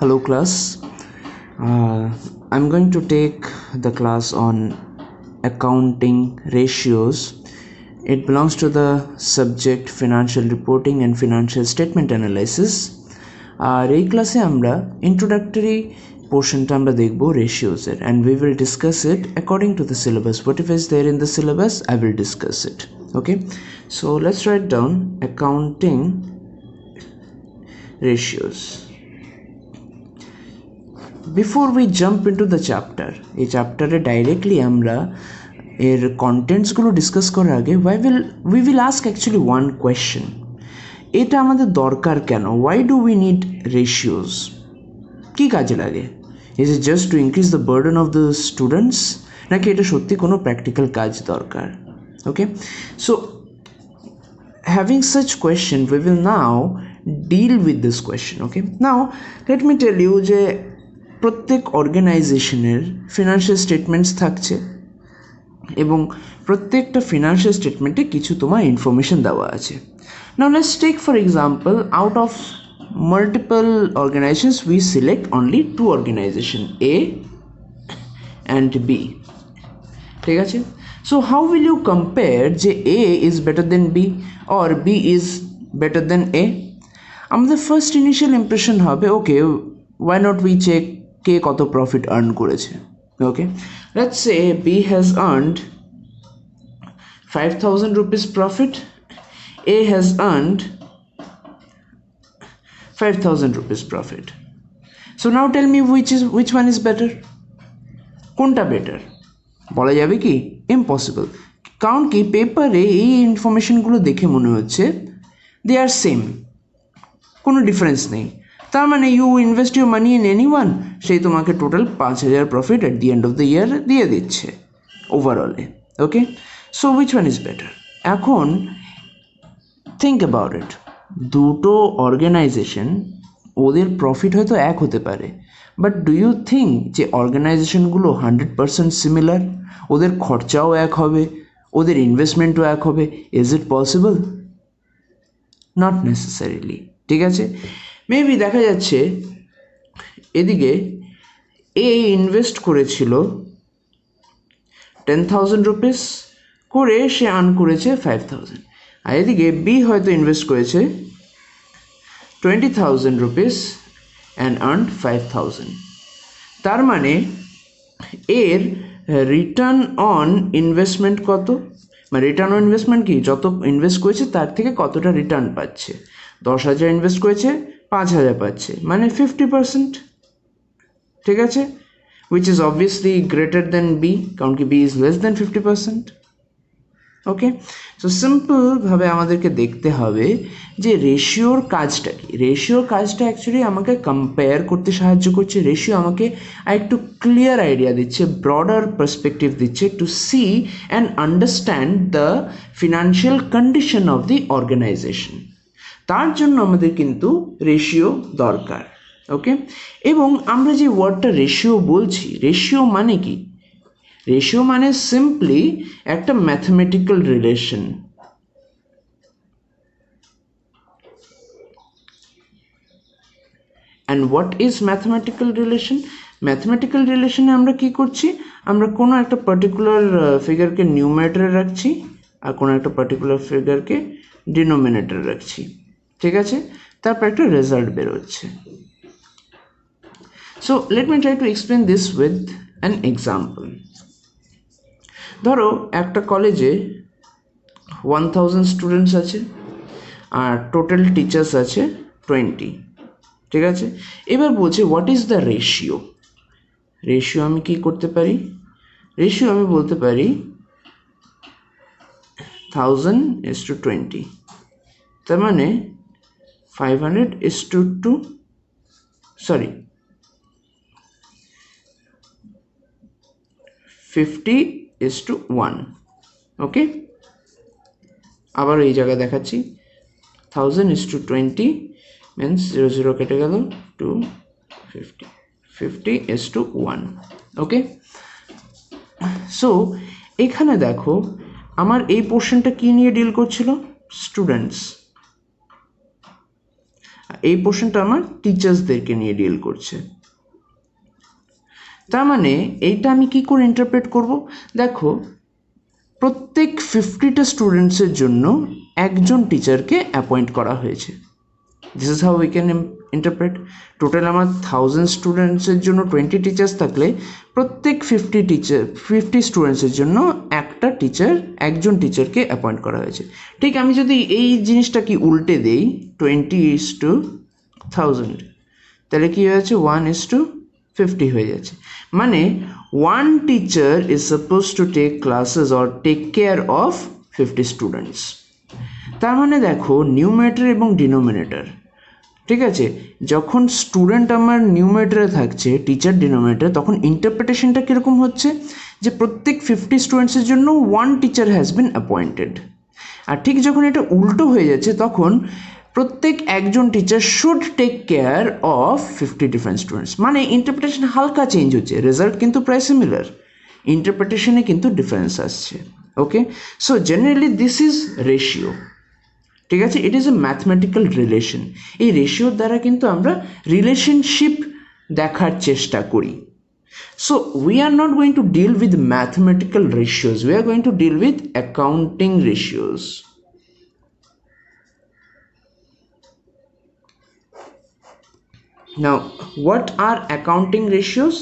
Hello class. I'm going to take the class on accounting ratios. It belongs to the subject financial reporting and financial statement analysis. আর এই ক্লাসে আমরা introductory portionটা আমরা দেখব ratios এর, and we will discuss it according to the syllabus. Whatever is there in the syllabus, I will discuss it. Okay, so let's write down accounting ratios. Before we jump into the chapter, এই চ্যাপ্টারে directly আমরা এর কন্টেন্টসগুলো discuss করার আগে we will ask actually one question. এটা আমাদের দরকার কেন? Why do we need ratios? কি কাজে লাগে? Is it just to increase the burden of the students? নাকি এটা সত্যি কোনো প্র্যাকটিক্যাল কাজ দরকার? Okay, so having such question, we will now deal with this question. Okay, now let me tell you যে প্রত্যেক অর্গানাইজেশনের ফিনান্সিয়াল স্টেটমেন্টস থাকছে এবং প্রত্যেকটা ফিনান্সিয়াল স্টেটমেন্টে কিছু তোমার ইনফরমেশন দেওয়া আছে। Now let's take for example, out of multiple organisations we select only two organisation, A and B. ঠিক আছে, so how will you compare যে A is better than B or B is better than A? আমাদের first initial impression হবে ওকে, why not we check কে কত profit earn করেছে। Okay, let's say B has earned 5,000 rupees profit, A has earned 5,000 rupees profit. So now tell me which one is better? কোনটা better বলা যাবে কি? Impossible, কারণ কি পেপারে এই ইনফরমেশনগুলো দেখে মনে হচ্ছে দে আর সেম, কোনো ডিফারেন্স নেই। তার মানে you invest your money in any one, সেই তোমাকে total 5,000 profit at the end of the year দিয়ে দিচ্ছে ওভারঅলে। Okay, so which one is better? এখন থিঙ্ক অ্যাবাউট ইট, দুটো অর্গানাইজেশন ওদের প্রফিট হয়তো এক হতে পারে, বাট ডু ইউ থিঙ্ক যে অর্গানাইজেশনগুলো 100% সিমিলার? ওদের খরচাও এক হবে, ওদের ইনভেস্টমেন্টও এক হবে? Is it possible? Not necessarily. ঠিক আছে, মেবি দেখা যাচ্ছে এদিকে এ ইনভেস্ট করেছিল 10,000 rupees করে, সে আর্ন করেছে 5,000, আর এদিকে বি হয়তো ইনভেস্ট করেছে 20,000 rupees অ্যান্ড আর্ন 5,000। তার মানে এর রিটার্ন অন ইনভেস্টমেন্ট কত? মানে রিটার্ন অন ইনভেস্টমেন্ট কি, যত ইনভেস্ট করেছে তার থেকে কতটা রিটার্ন পাচ্ছে। 10,000 ইনভেস্ট করেছে, 5,000 পাচ্ছে, মানে 50%। ঠিক আছে, which is obviously greater than B, কারণ কি B is less than 50%. Okay, so সিম্পলভাবে আমাদেরকে দেখতে হবে যে রেশিওর কাজটা কি। রেশিওর কাজটা অ্যাকচুয়ালি আমাকে কম্পেয়ার করতে সাহায্য করছে। রেশিও আমাকে একটু ক্লিয়ার আইডিয়া দিচ্ছে, ব্রডার পার্সপেক্টিভ দিচ্ছে to see and understand the financial condition of the organisation. তার জন্য আমাদের কিন্তু রেশিও দরকার। ওকে, এবং আমরা যে ওয়ার্ডটা রেশিও বলছি, রেশিও মানে কি? রেশিও মানে সিম্পলি একটা mathematical relation. And what is mathematical relation? Mathematical রিলেশনে আমরা কি করছি? আমরা কোনো একটা পার্টিকুলার ফিগারকে নিউমারেটরে রাখছি আর কোনো একটা পার্টিকুলার ফিগারকে ডিনোমিনেটরে রাখছি। ঠিক আছে, তারপর একটা রেজাল্ট বেরোচ্ছে। So let me try to explain this with an example. ধরো একটা কলেজে 1,000 স্টুডেন্টস আছে আর টোটাল টিচার্স আছে 20। ঠিক আছে, এবার বলছে what is the ratio? Ratio আমি কি করতে পারি? রেশিও আমি বলতে পারি 1,000:20, তার মানে 500:2, সরি 50:1। ওকে, আবার এই জায়গায় দেখাচ্ছি 1,000:20 মিনস 0 0 কেটে গেল, 250, 50:1। ওকে, সো এখানে দেখো আমার এই পোর্শনটা কি নিয়ে ডিল করছিল? স্টুডেন্টস। এই পোর্শনটা আমার টিচার্সদেরকে নিয়ে ডিল করছে। তার মানে এইটা আমি কি করে ইন্টারপ্রেট করব? দেখো, প্রত্যেক 50টা স্টুডেন্টসের জন্য একজন টিচারকে অ্যাপয়েন্ট করা হয়েছে। This is how we can interpret. Total আমার 1000 স্টুডেন্টসের জন্য 20 টিচার্স থাকলে প্রত্যেক 50 স্টুডেন্টসের জন্য একজন টিচারকে অ্যাপয়েন্ট করা হয়েছে। ঠিক আমি যদি এই জিনিসটা কি উল্টে দেই 20:1000, তাহলে কি হয়েছে 1:50 হয়ে যাচ্ছে। মানে 1 teacher is suppose to take classes or take care of 50 students. তার মানে দেখো, নিউমারেটর এবং ডিনোমিনেটর, ঠিক আছে, যখন স্টুডেন্ট আমার নিউমারেটরে থাকছে, টিচার ডিনোমিনেটর, তখন ইন্টারপ্রিটেশনটা কীরকম হচ্ছে যে প্রত্যেক 50 স্টুডেন্টসের জন্য 1 টিচার হ্যাজ বিন অ্যাপয়েন্টেড। আর ঠিক যখন এটা উল্টো হয়ে যাচ্ছে, তখন প্রত্যেক একজন teacher should take care of 50 different students. মানে ইন্টারপ্রিটেশন হালকা চেঞ্জ হচ্ছে, রেজাল্ট কিন্তু প্রায় সিমিলার, ইন্টারপ্রিটেশনে কিন্তু ডিফারেন্স আসছে। Okay, so generally this is ratio, ঠিক আছে, it is a mathematical relation. এই রেশিওর দ্বারা কিন্তু আমরা রিলেশনশিপ দেখার চেষ্টা করি। So we are not going to deal with mathematical ratios, we are going to deal with accounting ratios. Now what are accounting ratios?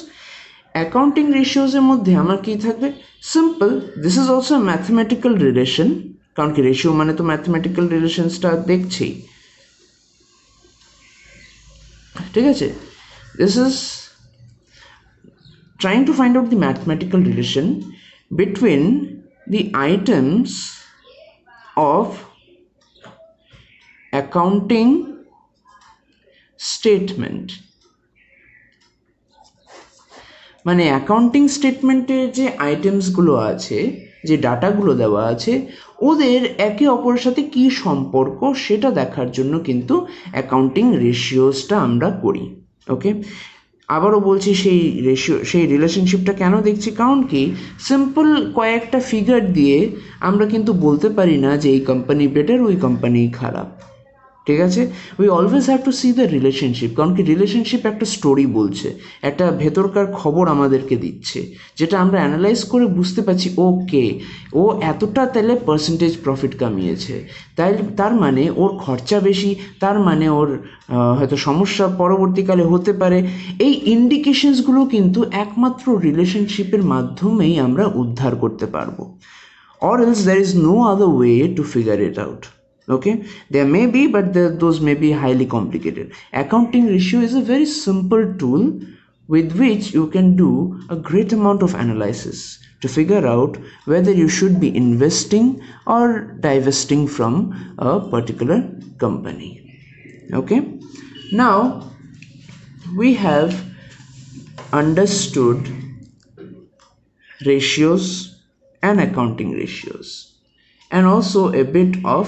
Accounting রেশিওসের মধ্যে আমার কী থাকবে? Simple, this is also mathematical relation, কারণ কি রেশিও মানে তো mathematical রিলেশনসটা দেখছি, ঠিক আছে। This is trying to find out the mathematical relation between the items of accounting statement. মানে অ্যাকাউন্টিং স্টেটমেন্টের যে আইটেমসগুলো আছে, যে ডাটাগুলো দেওয়া আছে, ওদের একে অপরের সাথে কী সম্পর্ক সেটা দেখার জন্য কিন্তু অ্যাকাউন্টিং রেশিওসটা আমরা করি। ওকে, আবারও বলছি, সেই রিলেশনশিপটা কেন দেখছি? কারণ কি, সিম্পল কয়েকটা ফিগার দিয়ে আমরা কিন্তু বলতে পারি না যে এই কোম্পানি বেটার, ওই কোম্পানি খারাপ, ঠিক আছে। We always have to C the relationship, কারণ কি রিলেশনশিপ একটা স্টোরি বলছে, একটা ভেতরকার খবর আমাদেরকে দিচ্ছে, যেটা আমরা অ্যানালাইজ করে বুঝতে পারছি ওকে ও এতটা তাহলে পার্সেন্টেজ প্রফিট কামিয়েছে, তার মানে ওর খরচা বেশি, তার মানে ওর হয়তো সমস্যা পরবর্তীকালে হতে পারে। এই ইন্ডিকেশনসগুলো কিন্তু একমাত্র রিলেশনশিপের মাধ্যমেই আমরা উদ্ধার করতে পারবো, or else there is no other way to figure it out. Okay, there may be, but those may be highly complicated. Accounting ratio is a very simple tool with which you can do a great amount of analysis to figure out whether you should be investing or divesting from a particular company. Okay, now we have understood ratios and accounting ratios, and also a bit of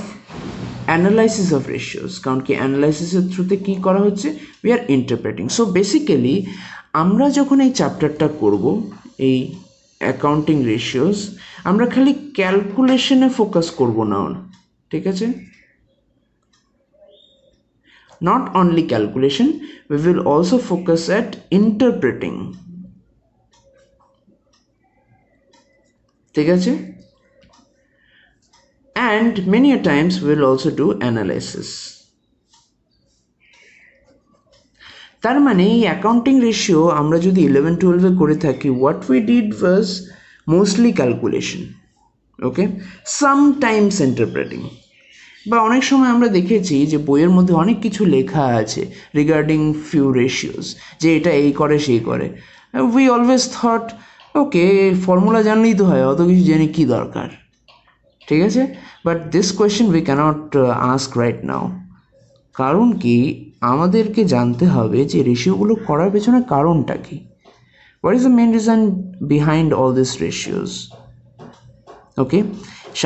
analysis of ratios, কারণ কি অ্যানালাইসিসের থ্রুতে কী করা হচ্ছে, we are interpreting. So basically আমরা যখন এই চ্যাপ্টারটা করব, এই অ্যাকাউন্টিং রেশিওস, আমরা খালি ক্যালকুলেশনে ফোকাস করব না, ঠিক আছে, not only calculation, we will also focus at interpreting, ঠিক আছে, and many a times we will also do analysis. তার মানে এই অ্যাকাউন্টিং রেশিও আমরা যদি 11-12 করে থাকি, what we did was mostly calculation, okay, sometimes interpreting, বা অনেক সময় আমরা দেখেছি যে বইয়ের মধ্যে অনেক কিছু লেখা আছে রিগার্ডিং ফিউ রেশিওস, যে এটা এই করে সেই করে। We always thought okay formula জানলেই তো হয়, অত কিছু জেনে কী দরকার, ঠিক আছে। But this question we cannot ask right now, কারণ কি আমাদেরকে জানতে হবে যে রেশিওগুলো করার পেছনে কারণটা কি, what is the main reason behind all this ratios, okay.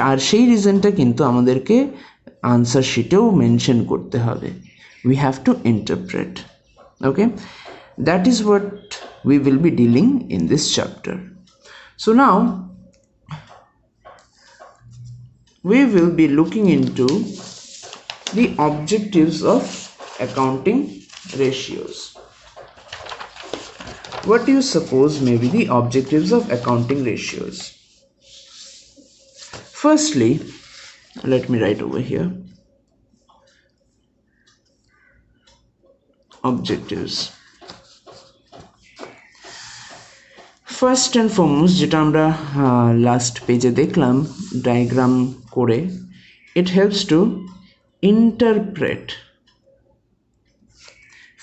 আর সেই রিজনটা কিন্তু আমাদেরকে আনসার শিটেও মেনশন করতে হবে, we have to interpret, okay. That is what we will be dealing in this chapter. So now we will be looking into the objectives of accounting ratios. What do you suppose may be the objectives of accounting ratios? Firstly, let me write over here objectives. First and foremost, যেটা আমরা last পেজে দেখলাম diagram করে, it helps to interpret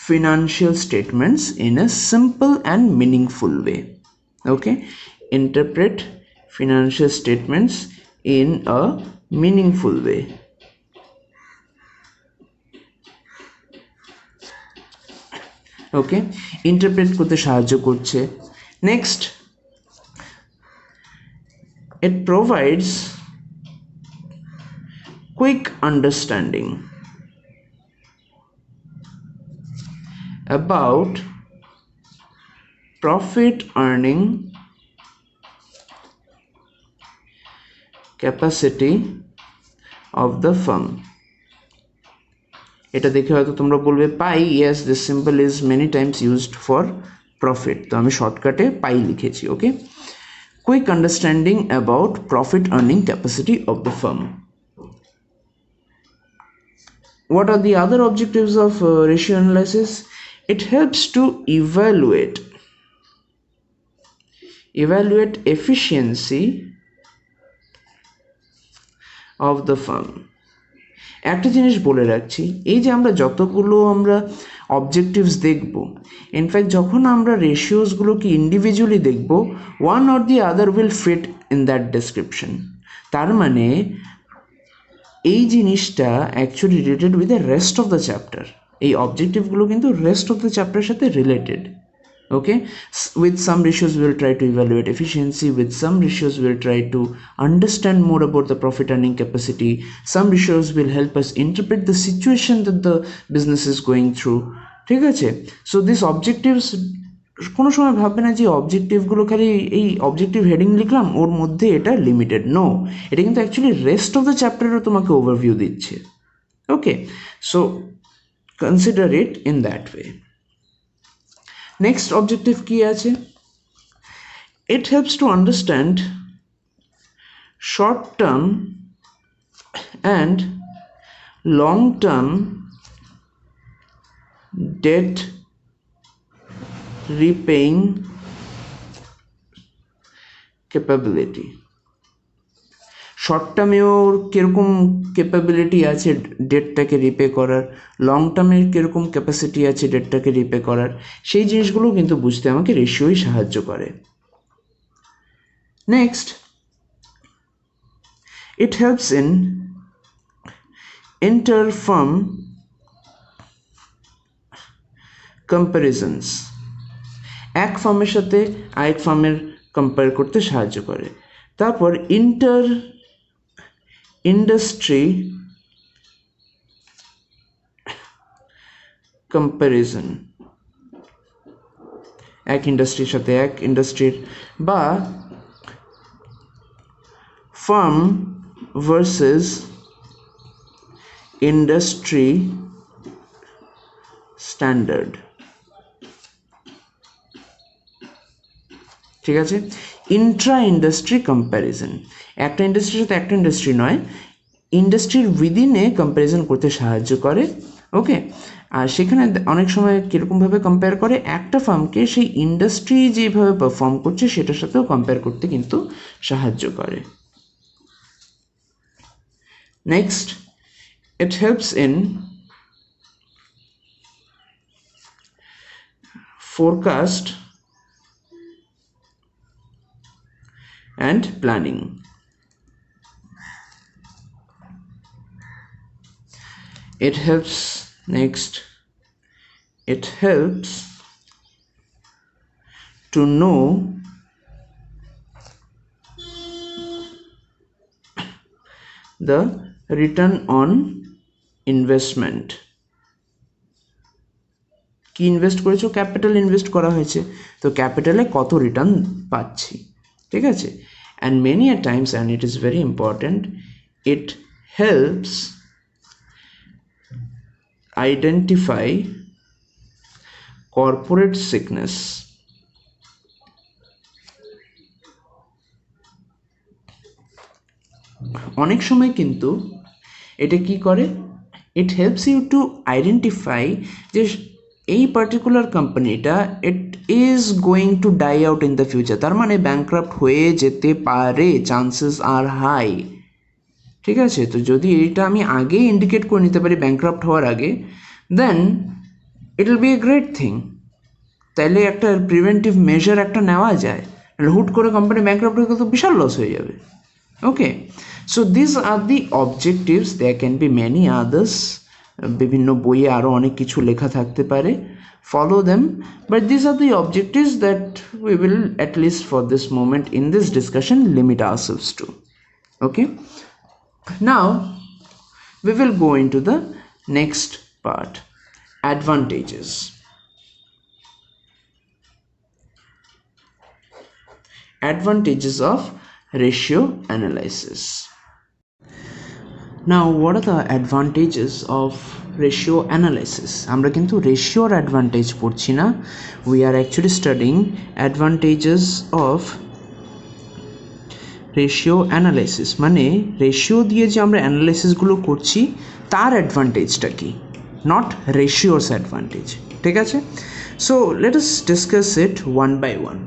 financial statements in a simple and meaningful way. Okay, interpret financial statements in a meaningful way. Okay, interpret করতে সাহায্য করছে. Next, it provides quick understanding about profit earning capacity of the firm. এটা দেখে হয়তো তোমরা বলবে পাই, yes, this symbol is many times used for profit, তো আমি শর্টকাটে পাই লিখেছি. ওকে, quick understanding about profit earning capacity of the firm. What are the other objectives of ratio analysis? It helps to evaluate efficiency of the firm. একটা জিনিস বলে রাখছি, এই যে আমরা যতগুলো আমরা অবজেক্টিভস দেখব, ইনফ্যাক্ট যখন আমরা রেশিওসগুলোকে ইন্ডিভিজুয়ালি দেখব, one or the other will fit in that description. তার মানে এই জিনিসটা actually related with the rest of the chapter. এই অবজেক্টিভগুলো কিন্তু রেস্ট অফ দ্য চ্যাপ্টারের সাথে related. Okay, with some ratios we will try to evaluate efficiency, with some ratios we will try to understand more about the profit earning capacity, some ratios will help us interpret the situation that the business is going through. ঠিক আছে, so these objectives, কোনো সময় ভাববে না যে অবজেক্টিভগুলো খালি এই objective heading লিখলাম ওর মধ্যে এটা লিমিটেড. নো, এটা কিন্তু অ্যাকচুয়ালি রেস্ট অফ দ্য চ্যাপ্টারও তোমাকে ওভারভিউ দিচ্ছে. Okay, so consider it in that way. Next objective কি আছে? It helps to understand short term and long term debt repaying capability. Short টার্মেও কীরকম ক্যাপাবিলিটি আছে ডেটটাকে রিপে করার, লং টার্মের কীরকম ক্যাপাসিটি আছে ডেটটাকে রিপে করার, সেই জিনিসগুলো কিন্তু বুঝতে আমাকে রেশিওই সাহায্য করে. Next, it helps in inter-farm কম্প্যারিজনস. এক ফার্মের সাথে আরেক ফার্মের কম্পেয়ার করতে সাহায্য করে. তারপর ইন্টার ইন্ডাস্ট্রি কম্প্যারিজন, এক ইন্ডাস্ট্রির সাথে এক ইন্ডাস্ট্রির, বা ফার্ম ভার্সেস ইন্ডাস্ট্রি স্ট্যান্ডার্ড. ঠিক আছে, ইন্ট্রা ইন্ডাস্ট্রি কম্প্যারিজন, একটা ইন্ডাস্ট্রির সাথে একটা ইন্ডাস্ট্রি নয়, ইন্ডাস্ট্রির উইদিনে কম্প্যারিজন করতে সাহায্য করে. ওকে, আর সেখানে অনেক সময় কীরকমভাবে কম্পেয়ার করে, একটা ফার্মকে সেই ইন্ডাস্ট্রি যেভাবে পারফর্ম করছে সেটার সাথেও কম্পেয়ার করতে কিন্তু সাহায্য করে. Next, it helps in forecast and planning. It helps, next, it helps to know the return on investment. কি ইনভেস্ট করেছো? ক্যাপিটাল ইনভেস্ট করা হয়েছে, তো ক্যাপিটালে কত রিটার্ন পাচ্ছি. ঠিক আছে, and many a times, and it is very important, it helps identify corporate sickness. অনেক সময় কিন্তু এটা কি করে, it helps you to identify যে এই পার্টিকুলার কোম্পানিটা it is going to die out in the future, তার মানে ব্যাংক্রাফ্ট হয়ে যেতে পারে, চান্সেস আর হাই। ঠিক আছে, তো যদি এটা আমি আগেই ইন্ডিকেট করে নিতে পারি ব্যাংক্রাফ্ট হওয়ার আগে, then it will be a great thing. তাইলে একটা প্রিভেন্টিভ মেজার একটা নেওয়া যায়, হুট করে কোম্পানি ব্যাংক্রাফ্ট হয়ে গেলে তো বিশাল লস হয়ে যাবে। Okay, so this are the objectives, there can be many others, বিভিন্ন বইয়ে আরও অনেক কিছু লেখা থাকতে পারে, follow them, but these are the objectives that we will, at least for this moment in this discussion, limit ourselves to. Okay, now we will go into the next part, advantages. Advantages of ratio analysis. Now what are the advantages of ratio analysis? আমরা কিন্তু রেশিওর advantage পড়ছি না, we are actually studying advantages of ratio analysis. মানে ratio দিয়ে যে আমরা অ্যানালাইসিসগুলো করছি তার অ্যাডভান্টেজটা কি, নট রেশিওস অ্যাডভান্টেজ। ঠিক আছে, so let us discuss it one by one.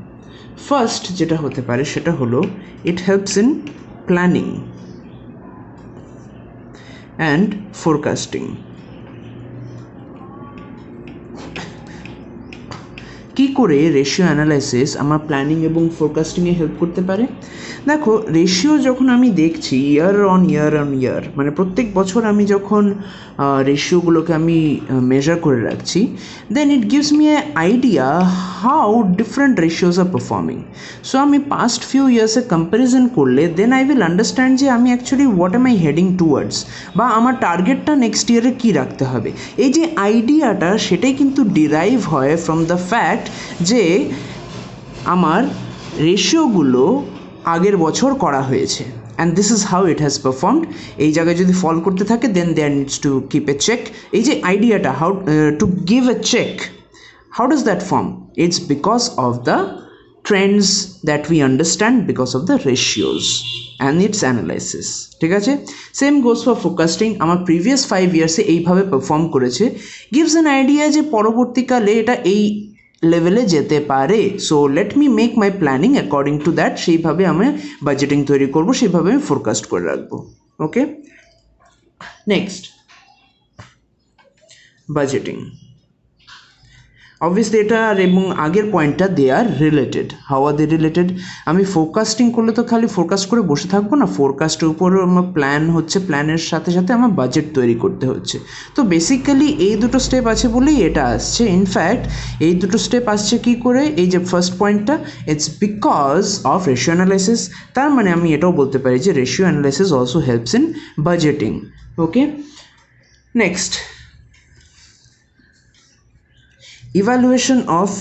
First যেটা হতে পারে সেটা হলো it helps in planning and forecasting. কি করে রেশিও অ্যানালাইসিস আমার প্ল্যানিং এবং ফোরকাস্টিংয়ে হেল্প করতে পারে? দেখো, রেশিও যখন আমি দেখছি ইয়ার অন ইয়ার, মানে প্রত্যেক বছর আমি যখন রেশিওগুলোকে আমি মেজার করে রাখছি, then it gives me a idea how different ratios are performing. সো আমি পাস্ট ফিউ ইয়ার্সে কম্প্যারিজন করলে দেন আই উইল আন্ডারস্ট্যান্ড যে আমি actually what am I heading towards, বা আমার টার্গেটটা নেক্সট ইয়ারে কী রাখতে হবে। এই যে আইডিয়াটা, সেটাই কিন্তু ডিরাইভ হয় ফ্রম দ্য ফ্যাক্ট যে আমার রেশিওগুলো আগের বছর করা হয়েছে, and this is how it has performed. এই জায়গায় যদি ফল করতে থাকে then there needs to keep a check. এই যে আইডিয়াটা, how to give a check, how does that form? It's because of the trends that we understand, because of the ratios and its analysis. ঠিক আছে, same goes for forecasting. আমার previous 5 ইয়ার্সে এইভাবে perform করেছে, gives an idea যে পরবর্তীকালে এটা এই লেভেলে যেতে পারে। So let me make my planning according to that. সেইভাবে আমি বাজেটিং তৈরি করবো, সেইভাবে আমি ফোরকাস্ট করে রাখবো। ওকে, নেক্সট, বাজেটিং। অবভিয়াসলি এটা আর এবং আগের পয়েন্টটা they are related. How are they related? আমি ফোরকাস্টিং করলে তো খালি ফোরকাস্ট করে বসে থাকবো না, ফোরকাস্টের উপরও আমার প্ল্যান হচ্ছে, প্ল্যানের সাথে সাথে আমার বাজেট তৈরি করতে হচ্ছে। তো বেসিক্যালি এই দুটো স্টেপ আছে বলেই এটা আসছে। ইনফ্যাক্ট এই দুটো স্টেপ আসছে কী করে? এই যে ফার্স্ট পয়েন্টটা, it's because of ratio analysis. তার মানে আমি এটাও বলতে পারি যে ratio analysis also helps in budgeting. Okay, next, evaluation of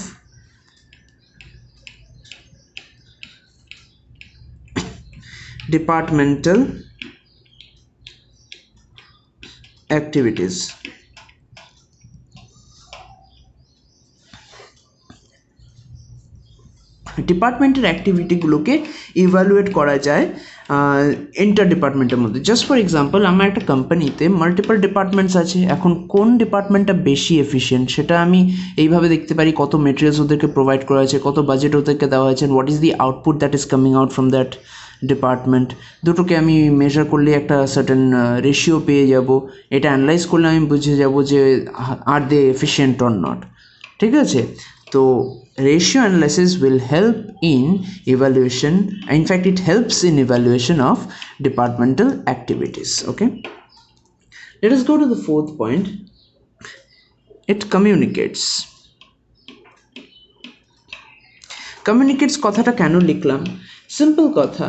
departmental activities. ডিপার্টমেন্টের অ্যাক্টিভিটিগুলোকে ইভ্যালুয়েট করা যায় ইন্টার ডিপার্টমেন্টের মধ্যে। জাস্ট ফর এক্সাম্পল, আমার একটা কোম্পানিতে মাল্টিপল ডিপার্টমেন্টস আছে, এখন কোন ডিপার্টমেন্টটা বেশি এফিশিয়েন্ট সেটা আমি এইভাবে দেখতে পারি, কত মেটেরিয়ালস ওদেরকে প্রোভাইড করা হয়েছে, কত বাজেট ওদেরকে দেওয়া হয়েছে, what is the output that is coming out from that department. দুটোকে আমি মেজার করলে একটা সার্টেন রেশিও পেয়ে যাব। এটা অ্যানালাইজ করলে আমি বুঝে যাব যে আর দে এফিশিয়েন্ট অর নট। ঠিক আছে, তো ratio analysis will help in evaluation. In fact, it helps in evaluation of departmental activities. Okay, let us go to the fourth point. It communicates. Communicates কথাটা কেন লিখলাম? সিম্পল কথা,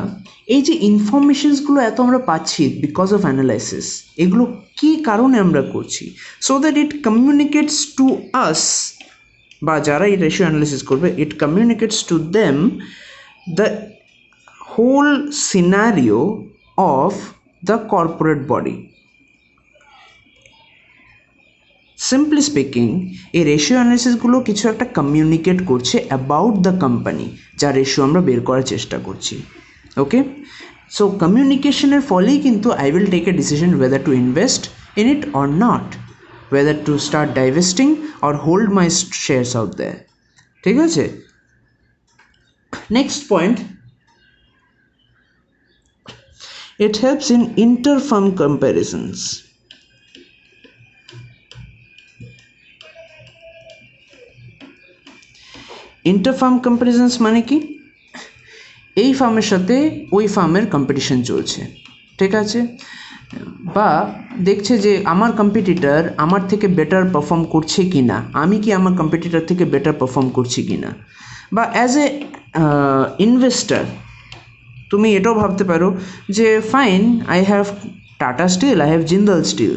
এই যে ইনফরমেশনসগুলো এত আমরা পাচ্ছি বিকজ অফ অ্যানালাইসিস, এগুলো কী কারণে আমরা করছি? So that it communicates to us, বা যারা এই রেশিও অ্যানালিসিস করবে, it communicates to them the whole scenario of the corporate body. Simply speaking এই রেশিও অ্যানালিসিসগুলো কিছু একটা কমিউনিকেট করছে অ্যাবাউট দ্য কোম্পানি, যা রেশিও আমরা বের করার চেষ্টা করছি। ওকে, সো কমিউনিকেশনের ফলেই কিন্তু I will take a decision whether to invest in it or not, whether to start divesting or hold my shares out there. ঠিক আছে, next point, it helps in inter-firm comparisons. Inter-firm comparisons মানে কি, এই ফার্মের সাথে ওই ফার্মের competition চলছে, ঠিক আছে, বা দেখছে যে আমার কম্পিটিটর আমার থেকে বেটার পারফর্ম করছে কি না, আমি কি আমার কম্পিটিটর থেকে বেটার পারফর্ম করছি কি না। বা অ্যাজ এ ইনভেস্টার তুমি এটাও ভাবতে পারো যে fine, I have Tata steel, I have Jindal steel,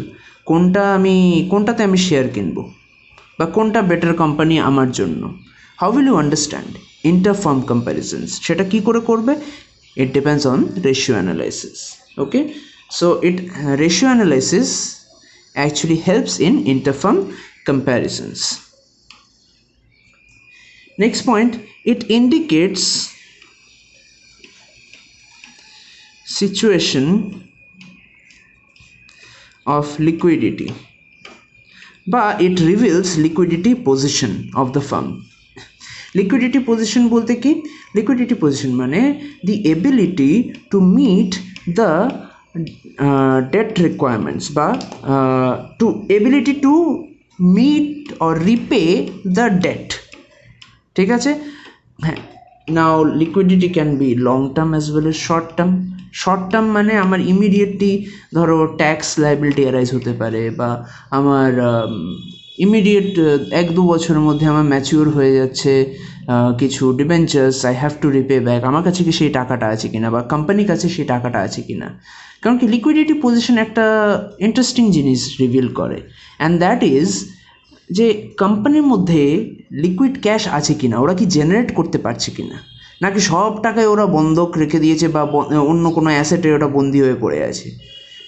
কোনটাতে আমি শেয়ার কিনবো বা কোনটা বেটার কোম্পানি আমার জন্য। How will you understand inter firm comparisons? সেটা কী করে করবে? It depends on ratio analysis. Okay, so ratio analysis actually helps in inter-firm comparisons. Next point, it indicates situation of liquidity, but it reveals liquidity position of the firm. Liquidity position bolte ki, liquidity position mane the ability to meet the debt requirements বা to ability to meet or repay the debt, ঠিক আছে। হ্যাঁ, now liquidity can be long term as well as short term. Short term মানে আমার immediately ধরো tax liability arise হতে পারে, বা আমার ইমিডিয়েট 1-2 বছরের মধ্যে আমার ম্যাচিওর হয়ে যাচ্ছে কিছু debentures, I have to repay back, আমার কাছে কি সেই টাকাটা আছে কিনা বা কোম্পানির কাছে সেই টাকাটা আছে কিনা। কারণ কি লিকুইডিটি পজিশন একটা ইন্টারেস্টিং জিনিস রিভিল করে, অ্যান্ড দ্যাট ইজ যে কোম্পানির মধ্যে লিকুইড ক্যাশ আছে কিনা, ওরা কি জেনারেট করতে পারছে কিনা, নাকি সব টাকায় ওরা বন্ধক রেখে দিয়েছে বা অন্য কোনো অ্যাসেটে ওটা বন্দি হয়ে পড়ে আছে।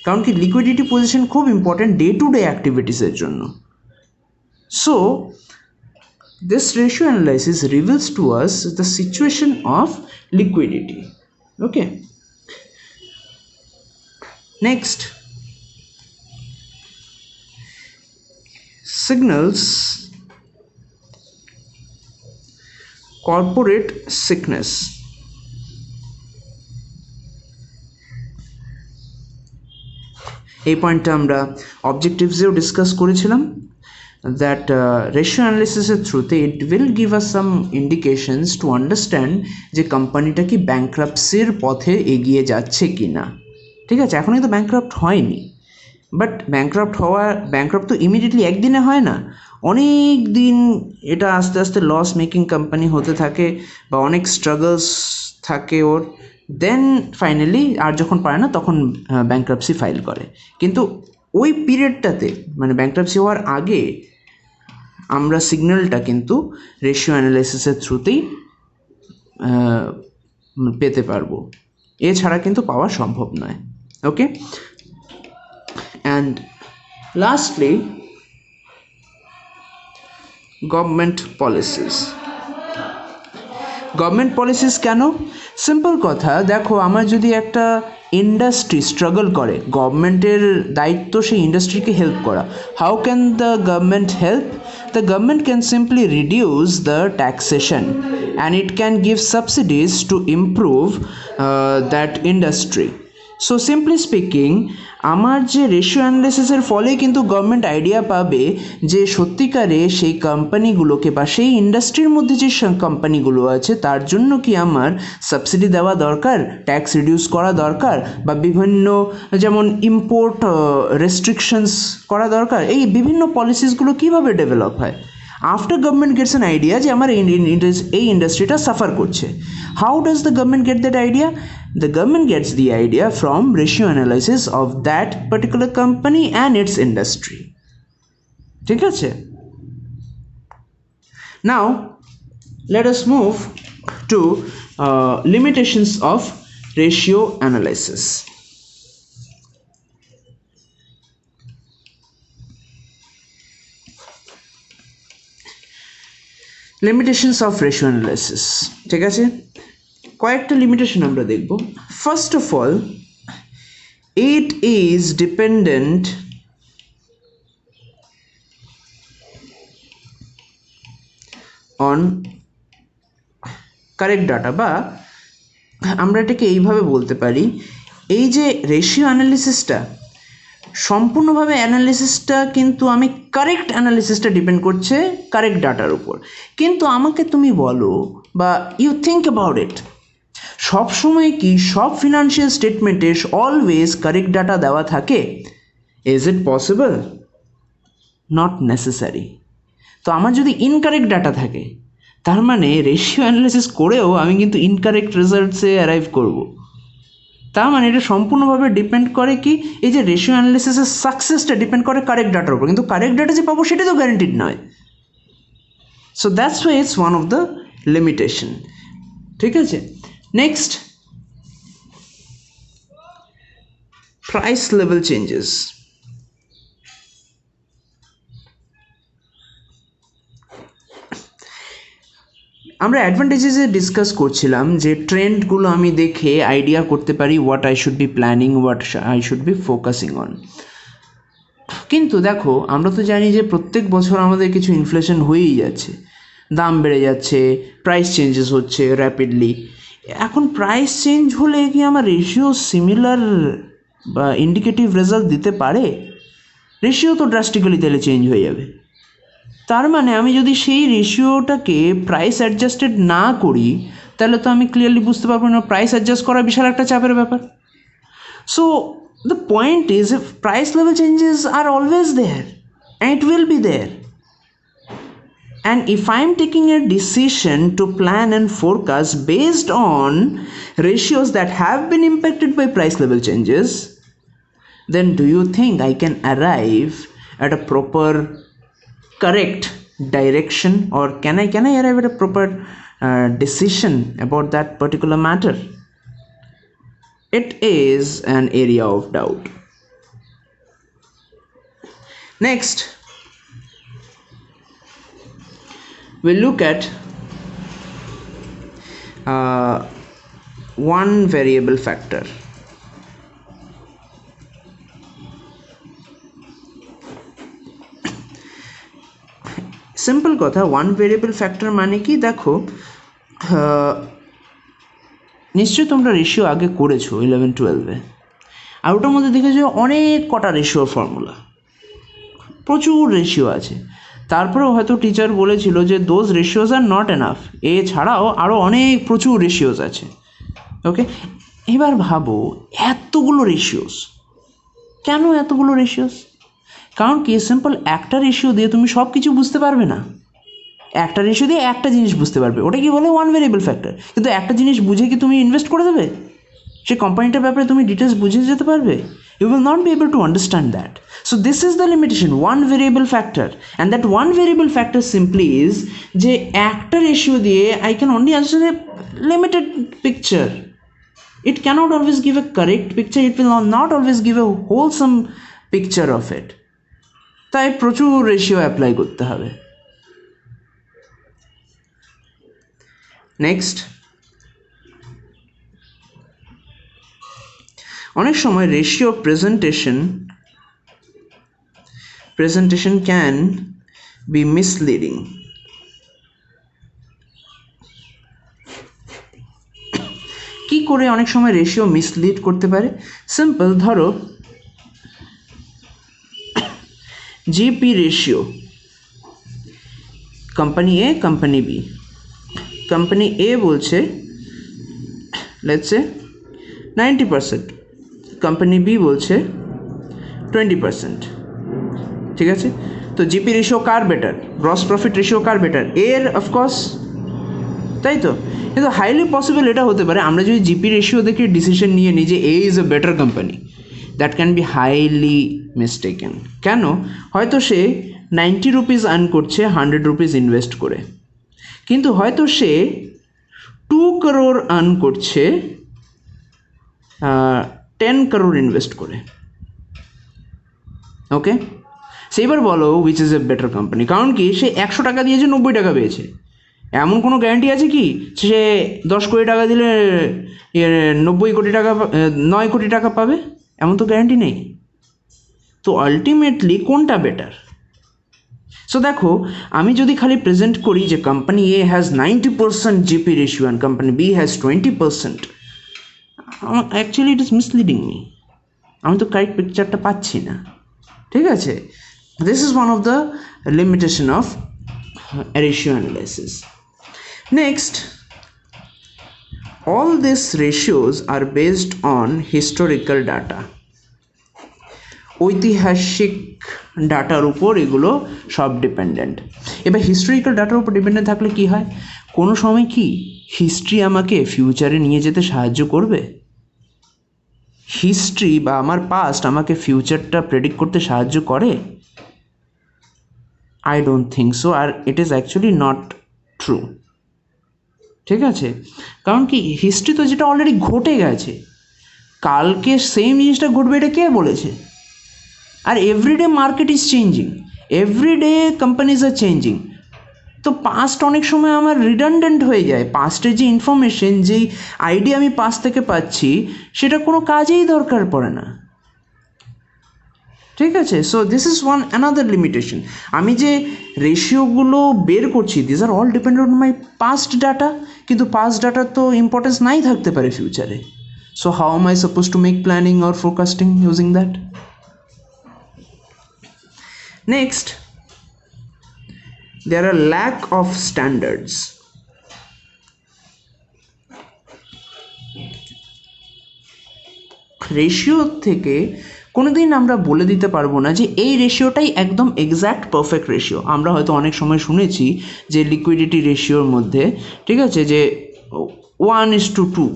কারণ কি লিকুইডিটি পজিশন খুব ইম্পর্ট্যান্ট ডে টু ডে অ্যাক্টিভিটিসের জন্য। So this ratio analysis reveals to us the situation of liquidity. Okay, next, signals corporate sickness. এই পয়েন্টটা আমরা অবজেক্টিভসেও ডিসকাস করেছিলাম, that ratio analysis এর থ্রুতে it will give us some indications to understand যে কোম্পানিটা কি ব্যাংক্রাপ্টসির পথে এগিয়ে যাচ্ছে কি না। ঠিক আছে, এখনই তো ব্যাংক্রাপ্ট হয়নি, বাট ব্যাংক্রাপ্ট তো ইমিডিয়েটলি একদিনে হয় না, অনেক দিন এটা আস্তে আস্তে লস মেকিং কোম্পানি হতে থাকে বা অনেক স্ট্রাগলস থাকে ওর, দেন ফাইনালি আর যখন পারে না তখন ব্যাংক্রাপ্টসি ফাইল করে। কিন্তু ওই পিরিয়ডটাতে মানে ব্যাংক্রাপ্টসি হওয়ার আগে আমরা সিগন্যালটা কিন্তু রেশিও অ্যানালাইসিসের থ্রুতেই পেতে পারবো, এছাড়া কিন্তু পাওয়া সম্ভব নয়। Okay, and lastly government policies. Government policies কেন? সিম্পল কথা, দেখো আমার যদি একটা ইন্ডাস্ট্রি স্ট্রাগল করে, গভর্নমেন্টের দায়িত্ব সেই ইন্ডাস্ট্রিকে হেল্প করা। How can the government help? The government can simply reduce the taxation and it can give subsidies to improve that industry. So simply speaking, আমার যে রেশিও অ্যানালিসিসের ফলে কিন্তু গভর্নমেন্ট আইডিয়া পাবে যে সত্যিকারে সেই কোম্পানিগুলোকে বা সেই ইন্ডাস্ট্রির মধ্যে যে কোম্পানিগুলো আছে তার জন্য কি আমার সাবসিডি দেওয়া দরকার, ট্যাক্স রিডিউস করা দরকার, বা বিভিন্ন যেমন ইম্পোর্ট রেস্ট্রিকশনস করা দরকার। এই বিভিন্ন পলিসিসগুলো কীভাবে ডেভেলপ হয় after government gets an idea যে আমার এই ইন্ডাস্ট্রিটা সাফার করছে। How does the government get that idea? The government gets the idea from ratio analysis of that particular company and its industry. ঠিক আছে? Now, let us move to limitations of ratio analysis. Limitations of ratio analysis, ঠিক আছে? কয়েকটা limitation আমরা দেখব। First of all, it is dependent on correct data, বা আমরা এটাকে এইভাবে বলতে পারি, এই যে রেশিও অ্যানালিসিসটা সম্পূর্ণভাবে অ্যানালিসিসটা কিন্তু আমি কারেক্ট অ্যানালিসিসটা ডিপেন্ড করছে কারেক্ট ডাটার উপর। কিন্তু আমাকে তুমি বলো, বা ইউ থিঙ্ক অ্যাবাউট ইট, সবসময় কি সব ফিনান্সিয়াল স্টেটমেন্টে অলওয়েজ কারেক্ট ডাটা দেওয়া থাকে? Is it possible? Not necessary. তো আমার যদি ইনকারেক্ট ডাটা থাকে, তার মানে রেশিও অ্যানালিসিস করেও আমি কিন্তু ইনকারেক্ট রেজাল্টসে অ্যারাইভ করব। তার মানে এটা সম্পূর্ণভাবে ডিপেন্ড করে কি, এই যে রেশিও অ্যানালিসিসের সাকসেসটা ডিপেন্ড করে কারেক্ট ডাটার উপর, কিন্তু কারেক্ট ডাটা যে পাবো সেটা তো গ্যারান্টিড নয়। So that's why it's one of the limitation, ঠিক আছে? Next, price level changes. আমরা অ্যাডভান্টেজেসে ডিসকাস করছিলাম যে ট্রেন্ডগুলো আমি দেখে আইডিয়া করতে পারি what I should be planning, what I should be focusing on. কিন্তু দেখো, আমরা তো জানি যে প্রত্যেক বছর আমাদের কিছু ইনফ্লেশন হয়েই যাচ্ছে, দাম বেড়ে যাচ্ছে, প্রাইস চেঞ্জেস হচ্ছে র্যাপিডলি। এখন প্রাইস চেঞ্জ হলে কি আমার রেশিও সিমিলার বা ইন্ডিকেটিভ রেজাল্ট দিতে পারে? রেশিও তো ড্রাস্টিক্যালি তাহলে চেঞ্জ হয়ে যাবে। তার মানে আমি যদি সেই রেশিওটাকে প্রাইস অ্যাডজাস্টেড না করি, তাহলে তো আমি ক্লিয়ারলি বুঝতে পারবো না, প্রাইস অ্যাডজাস্ট করা বিশাল একটা চাপের ব্যাপার। So the point is, if price level changes are always there and it will be there, and if I am taking a decision to plan and forecast based on ratios that have been impacted by price level changes, then do you think I can arrive at a proper correct direction, or can I arrive at a proper decision about that particular matter? It is an area of doubt. Next, we'll look at one variable factor. Simple কথা, one variable factor মানে কি? দেখো, নিশ্চয়ই তোমরা ratio আগে করেছো 11-12-এ, আর ওটার মধ্যে দেখেছো অনেক কটা রেশিওর ফর্মুলা, প্রচুর রেশিও আছে। তারপরেও হয়তো টিচার বলেছিল যে those ratios are not enough, এছাড়াও আরও অনেক প্রচুর রেশিওস আছে। ওকে, এবার ভাবো এতগুলো রেশিওস, কেন এতগুলো রেশিওস? কারণ কি, সিম্পল একটা রেশিও দিয়ে তুমি সব কিছু বুঝতে পারবে না। একটা রেশিও দিয়ে একটা জিনিস বুঝতে পারবে, ওটা কি বলে ওয়ান ভেরিয়েবল ফ্যাক্টর। কিন্তু একটা জিনিস বুঝে কি তুমি ইনভেস্ট করে দেবে? সে কোম্পানিটার ব্যাপারে তুমি ডিটেলস বুঝে যেতে পারবে? You will not be able to understand that. So this is the limitation, one variable factor, and that one variable factor simply is যে একটা রেশিও দিয়ে I can only answer a limited picture. It cannot always give a correct picture, it will not always give a wholesome picture of it. তাই প্রচুর ratio apply করতে হবে। Next, অনেক সময় ratio presentation can be misleading. কি করে অনেক সময় রেশিও মিসলিড করতে পারে? সিম্পল, ধরো GP ratio, company a company B, company এ বলছে লেটস সে 90%, কোম্পানি বি বলছে 20%, ঠিক আছে? তো জিপি রেশিও কার বেটার, গ্রস প্রফিট রেশিও কার বেটার? এর অফকোর্স, তাই তো? কিন্তু হাইলি পসিবল এটা হতে পারে আমরা যদি জিপি রেশিও দেখে ডিসিশন নিয়ে নিই যে A is a better company, that can be highly mistaken. কেন? হয়তো সে 90 রুপিস আর্ন করছে 100 রুপিস ইনভেস্ট করে, কিন্তু হয়তো সে 2 crore আর্ন করছে 10 crore ইনভেস্ট করে। ওকে, সেইবার বলো which is a better company. কারণ কি, সে 100 টাকা দিয়েছে 90 টাকা পেয়েছে, এমন কোনো গ্যারান্টি আছে কি সে 10 কোটি টাকা দিলে 90 কোটি টাকা 9 কোটি টাকা পাবে? এমন তো গ্যারান্টি নেই। তো আলটিমেটলি কোনটা বেটার? সো দেখো, আমি যদি খালি প্রেজেন্ট করি যে company A has 90% GP ratio and company B has 20%, actually it is misleading me. আমি তো কারেক্ট পিকচারটা পাচ্ছি না, ঠিক আছে? This is one of the limitation of ratio analysis. Next, all these ratios are based on historical data, ঐতিহাসিক ডাটার উপর এগুলো সব ডিপেন্ডেন্ট। এবার হিস্টোরিক্যাল ডাটার উপর ডিপেন্ডেন্ট থাকলে কি হয়, কোনো সময় কি হিস্ট্রি আমাকে ফিউচারে নিয়ে যেতে সাহায্য করবে? হিস্ট্রি বা আমার পাস্ট আমাকে ফিউচারটা প্রেডিক্ট করতে সাহায্য করে? আই ডোন্ট থিঙ্ক সো, আর it is actually not true, ঠিক আছে? কারণ কি, হিস্ট্রি তো যেটা অলরেডি ঘটে গেছে, কালকে সেম জিনিসটা ঘটবে এটা কে বলেছে? আর everyday market is changing, everyday companies are changing. তো পাস্ট অনেক সময় আমার রিডান্ডেন্ট হয়ে যায়, পাস্টের যে ইনফরমেশন, যেই আইডিয়া আমি পাস্ট থেকে পাচ্ছি সেটা কোনো কাজেই দরকার পড়ে না, ঠিক আছে? So this is one another limitation. আমি যে রেশিওগুলো বের করছি, this are all depend on my past data, কিন্তু পাস্ট ডাটার তো ইম্পর্টেন্স নাই থাকতে পারে ফিউচারে। So how am I suppose to make planning or forecasting using that? Next, there are lack of standards. Ratio থেকে কোনোদিন আমরা বলে দিতে পারবো না যে এই রেশিওটাই একদম এক্স্যাক্ট পারফেক্ট রেশিও। আমরা হয়তো অনেক সময় শুনেছি যে লিকুইডিটি রেশিওর মধ্যে, ঠিক আছে, যে 1:2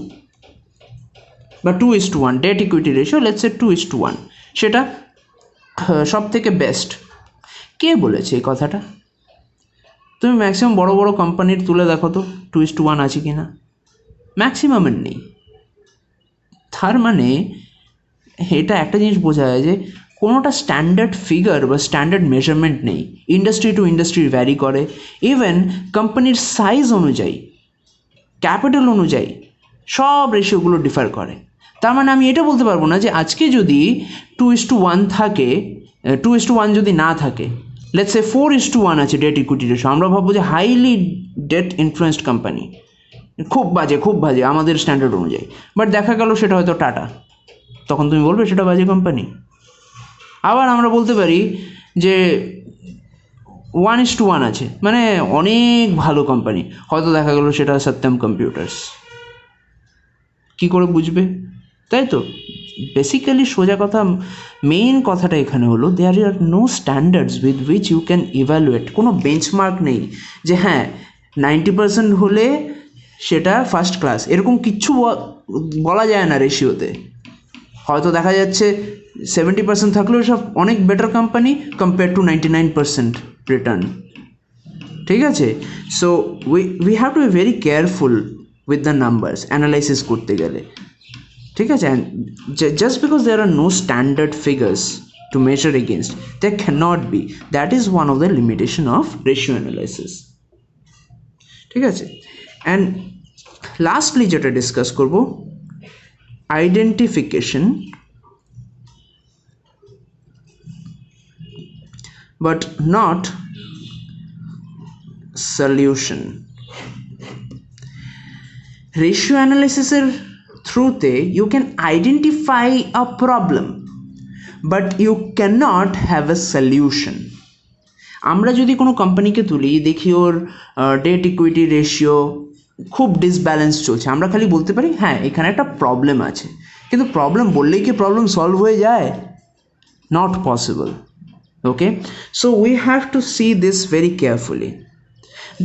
বা 2:1, debt equity ratio let's say 2:1, সেটা সব থেকে বেস্ট। কে বলেছে এই কথাটা? তুমি ম্যাক্সিমাম বড় বড় কোম্পানির তুলে দেখো তো 2:1 আছে কি না? ম্যাক্সিমামের নেই। তার মানে এটা একটা জিনিস বোঝা যায় যে কোনোটা স্ট্যান্ডার্ড ফিগার বা স্ট্যান্ডার্ড মেজারমেন্ট নেই, ইন্ডাস্ট্রি টু ইন্ডাস্ট্রি ভ্যারি করে, ইভেন কোম্পানির সাইজ অনুযায়ী, ক্যাপিটাল অনুযায়ী সব রেশিওগুলো ডিফার করে। তার মানে আমি এটা বলতে পারবো না যে আজকে যদি 2:1 থাকে, 2:1 যদি না থাকে, লেটস সে 4:1 আছে ডেট ইকুইটি রেশিও, আমরা ভাববো যে হাইলি ডেট ইনফ্লুয়েন্সড কোম্পানি, খুব বাজে খুব বাজে আমাদের স্ট্যান্ডার্ড অনুযায়ী, বাট দেখা গেল সেটা হয়তো টাটা, তখন তুমি বলবে সেটা বাজে কোম্পানি? আবার আমরা বলতে পারি যে 1:1 আছে মানে অনেক ভালো কোম্পানি, হয়তো দেখা গেল সেটা সত্যম কম্পিউটার্স। কী করে বুঝবে? তাই তো বেসিক্যালি সোজা কথা, মেইন কথাটা এখানে হলো there are no standards with which you can evaluate. কোনো বেঞ্চমার্ক নেই যে হ্যাঁ 90% হলে সেটা ফার্স্ট ক্লাস, এরকম কিচ্ছু বলা যায় না রেশিওতে। হয়তো দেখা যাচ্ছে 70% থাকলেও সব অনেক better company compare to 99% return, ঠিক আছে? So we have to be very careful with the numbers analysis করতে গেলে, ঠিক আছে? And just because there are no standard figures to measure against, that can't be, that is one of the limitation of ratio analysis, ঠিক আছে? And lastly যেটা discuss করব, identification but not solution. Ratio analysis er through te you can identify a problem but you cannot have a solution. আমরা যদি কোনো কোম্পানিকে তুলি, দেখি ওর ডেট ইকুইটি রেশিও খুব ডিসব্যালেন্স চলছে, আমরা খালি বলতে পারি হ্যাঁ এখানে একটা প্রবলেম আছে, কিন্তু প্রবলেম বললেই কি প্রবলেম সলভ হয়ে যায়? Not possible. Okay, so we have to see this very carefully,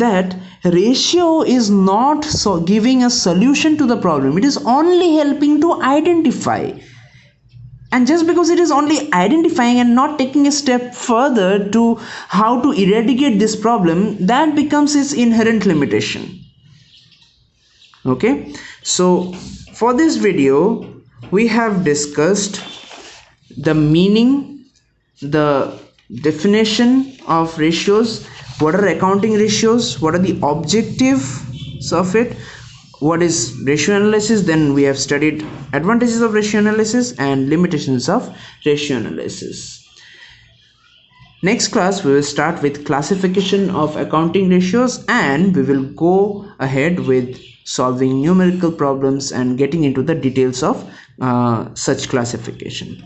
that ratio is not giving a solution to the problem, it is only helping to identify, and just because it is only identifying and not taking a step further to how to eradicate this problem, that becomes its inherent limitation. Okay, so for this video we have discussed the meaning, the definition of ratios, what are accounting ratios, what are the objectives of it, what is ratio analysis. Then we have studied advantages of ratio analysis and limitations of ratio analysis. Next class we will start with classification of accounting ratios, and we will go ahead with solving numerical problems and getting into the details of such classification.